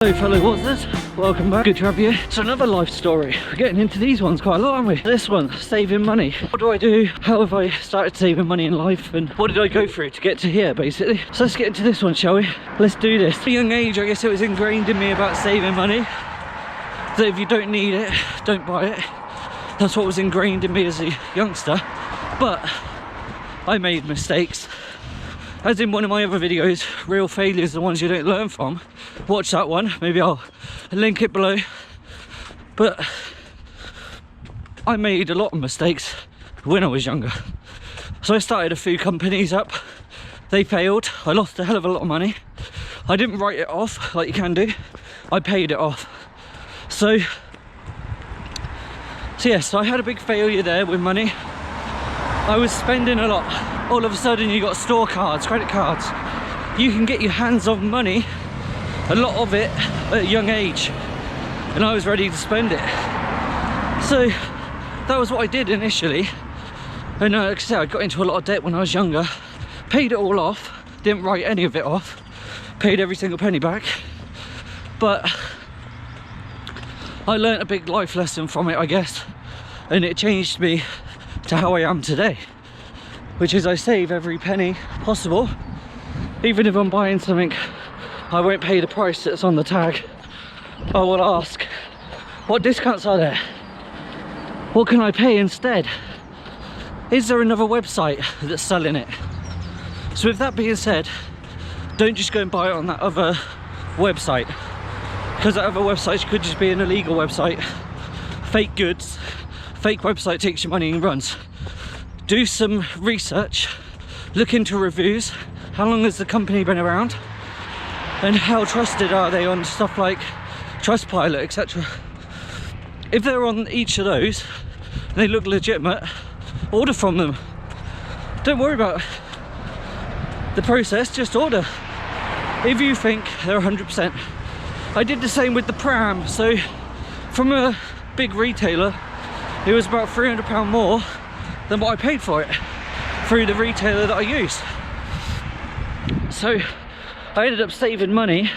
Hello fellow Wazzers, welcome back, good to have you. It's another life story. We're getting into these ones quite a lot, aren't we? This one, saving money. What do I do? How have I started saving money in life? And what did I go through to get to here, basically? So let's get into this one, shall we? Let's do this. At a young age, I guess it was ingrained in me about saving money. That if you don't need it, don't buy it. That's what was ingrained in me as a youngster. But I made mistakes. As in one of my other videos, real failures, the ones you don't learn from. Watch that one, maybe I'll link it below. But I made a lot of mistakes when I was younger. So I started a few companies up. They failed. I lost a hell of a lot of money. I didn't write it off like you can do. I paid it off. So yes, I had a big failure there with money. I was spending a lot. All of a sudden you got store cards, credit cards. You can get your hands on money, a lot of it at a young age. And I was ready to spend it. So that was what I did initially. And like I said, I got into a lot of debt when I was younger. Paid it all off, didn't write any of it off. Paid every single penny back. But I learnt a big life lesson from it, I guess. And it changed me to how I am today. Which is I save every penny possible. Even if I'm buying something, I won't pay the price that's on the tag. I will ask, what discounts are there? What can I pay instead? Is there another website that's selling it? So with that being said, don't just go and buy it on that other website. Because that other website could just be an illegal website. Fake goods, fake website takes your money and runs. Do some research, look into reviews, how long has the company been around, and how trusted are they on stuff like Trustpilot, etc. If they're on each of those, and they look legitimate, order from them. Don't worry about the process, just order. If you think they're 100%. I did the same with the pram, so from a big retailer, it was about £300 more than what I paid for it through the retailer that I used. So I ended up saving money.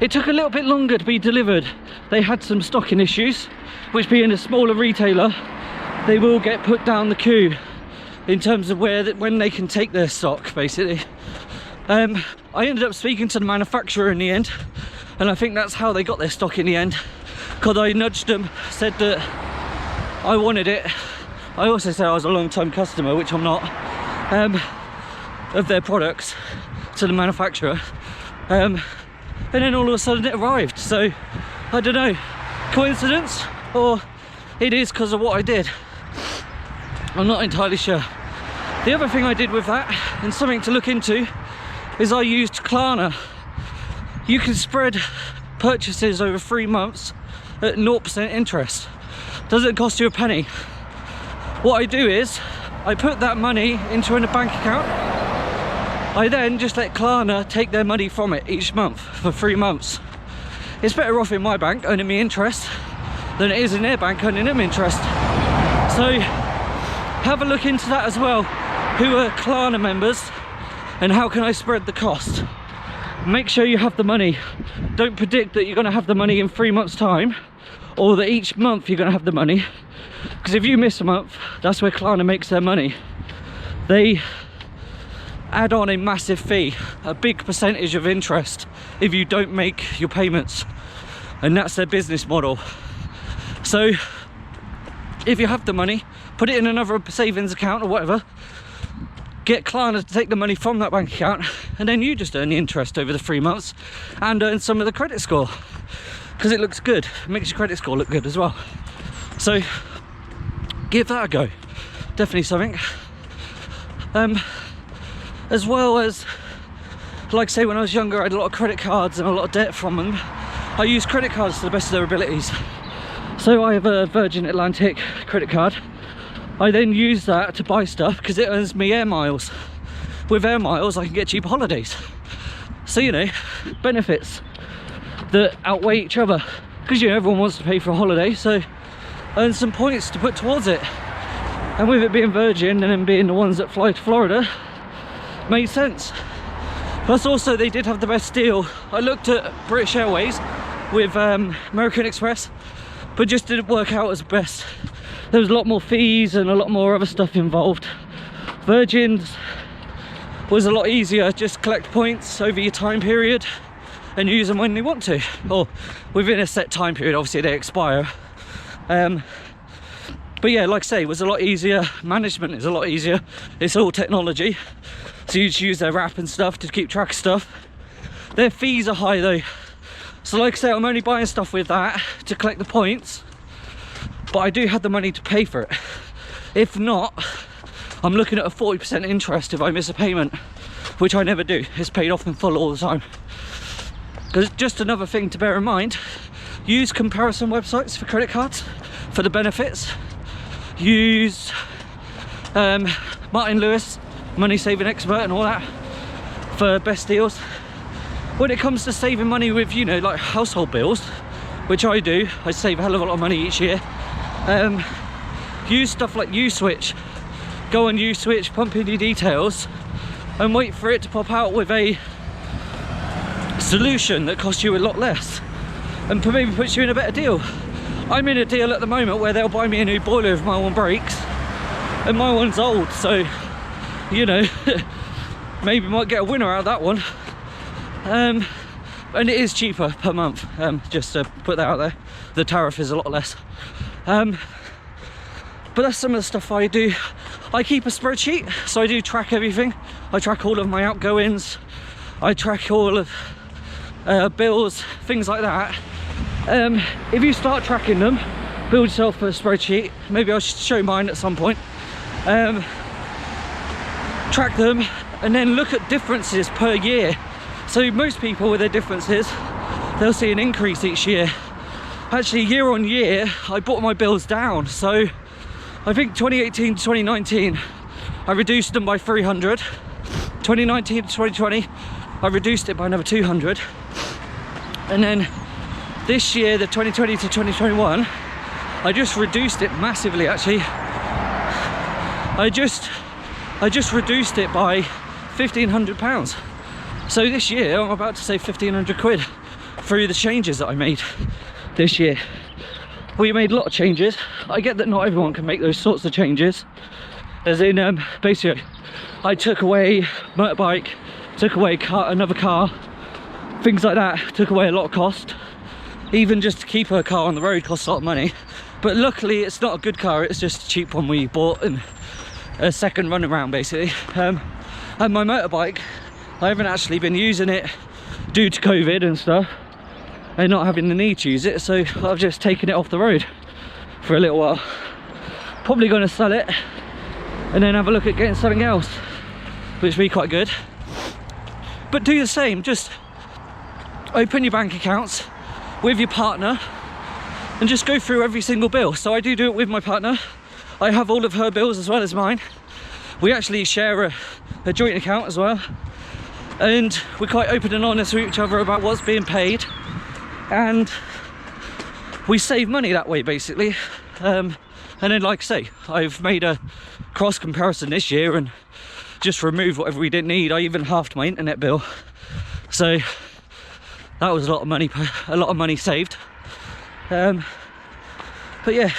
It took a little bit longer to be delivered. They had some stocking issues, which being a smaller retailer, they will get put down the queue in terms of when they can take their stock, basically. I ended up speaking to the manufacturer in the end, and I think that's how they got their stock in the end, because I nudged them, said that I wanted it. I also said I was a long-time customer, which I'm not, of their products to the manufacturer. And then all of a sudden it arrived. So, I don't know, coincidence or it is because of what I did. I'm not entirely sure. The other thing I did with that, and something to look into, is I used Klarna. You can spread purchases over 3 months at 0% interest. Doesn't cost you a penny. What I do is, I put that money into a bank account. I then just let Klarna take their money from it each month for 3 months. It's better off in my bank earning me interest than it is in their bank earning them interest. So have a look into that as well. Who are Klarna members and how can I spread the cost? Make sure you have the money. Don't predict that you're going to have the money in 3 months' time, or that each month you're going to have the money. Because if you miss a month, that's where Klarna makes their money. They add on a massive fee, a big percentage of interest if you don't make your payments. And that's their business model. So if you have the money, put it in another savings account or whatever. Get Klarna to take the money from that bank account, and then you just earn the interest over the 3 months and earn some of the credit score. Because it looks good, it makes your credit score look good as well. So give that a go, definitely something. As well as, like I say, when I was younger I had a lot of credit cards and a lot of debt from them. I used credit cards to the best of their abilities. So I have a Virgin Atlantic credit card. I then use that to buy stuff because it earns me air miles. With air miles I can get cheap holidays. So, you know, benefits that outweigh each other. Because, you know, everyone wants to pay for a holiday, so earn some points to put towards it. And with it being Virgin and then being the ones that fly to Florida, made sense. Plus also they did have the best deal. I looked at British Airways, with American Express, but just didn't work out as best. There was a lot more fees and a lot more other stuff involved. Virgin's was a lot easier, just collect points over your time period and use them when you want to, or within a set time period. Obviously they expire. But yeah, like I say, it was a lot easier. Management is a lot easier. It's all technology, so you just use their app and stuff to keep track of stuff. Their fees are high though, so like I say, I'm only buying stuff with that to collect the points, but I do have the money to pay for it. If not, I'm looking at a 40% interest if I miss a payment, which I never do. It's paid off in full all the time. Because just another thing to bear in mind, use comparison websites for credit cards for the benefits. Use Martin Lewis, money saving expert, and all that for best deals. When it comes to saving money with, you know, like household bills, which I do, I save a hell of a lot of money each year. Use stuff like U-Switch. Go on U-Switch, pump in your details, and wait for it to pop out with a solution that costs you a lot less and maybe puts you in a better deal. I'm in a deal at the moment where they'll buy me a new boiler if my one breaks, and my one's old, so you know, maybe might get a winner out of that one. And it is cheaper per month, just to put that out there. The tariff is a lot less. But that's some of the stuff I do. I keep a spreadsheet, so I do track everything. I track all of my outgoings, I track all of bills, things like that. If you start tracking them, build yourself a spreadsheet. Maybe I should show mine at some point. Track them and then look at differences per year. So most people with their differences, they'll see an increase each year. Actually, year on year, I brought my bills down. So I think 2018 to 2019, I reduced them by 300. 2019 to 2020, I reduced it by another 200. And then this year, the 2020 to 2021, I just reduced it massively actually. I just reduced it by £1,500. So this year, I'm about to save 1,500 quid through the changes that I made this year. We made a lot of changes. I get that not everyone can make those sorts of changes. As in, basically, I took away motorbike, took away another car, things like that, took away a lot of cost. Even just to keep a car on the road costs a lot of money. But luckily, it's not a good car, it's just a cheap one we bought and a second run around basically. And my motorbike, I haven't actually been using it due to COVID and stuff, and not having the need to use it, so I've just taken it off the road for a little while. Probably going to sell it and then have a look at getting something else, which would be quite good. But do the same, just open your bank accounts with your partner and just go through every single bill. So I do it with my partner. I have all of her bills as well as mine. We actually share a joint account as well, and we're quite open and honest with each other about what's being paid, and we save money that way basically. And then, like I say, I've made a cross comparison this year and just removed whatever we didn't need. I even halved my internet bill, so that was a lot of money saved. But yeah,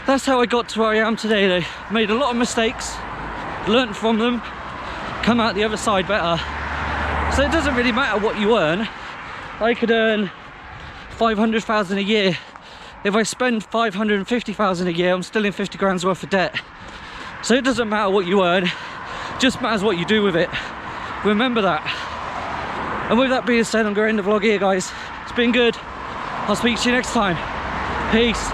that's how I got to where I am today. I made a lot of mistakes, learnt from them, come out the other side better. So it doesn't really matter what you earn. I could earn 500,000 a year. If I spend 550,000 a year, I'm still in 50 grand's worth of debt. So it doesn't matter what you earn, just matters what you do with it. Remember that. And with that being said, I'm going to end the vlog here, guys. It's been good. I'll speak to you next time. Peace.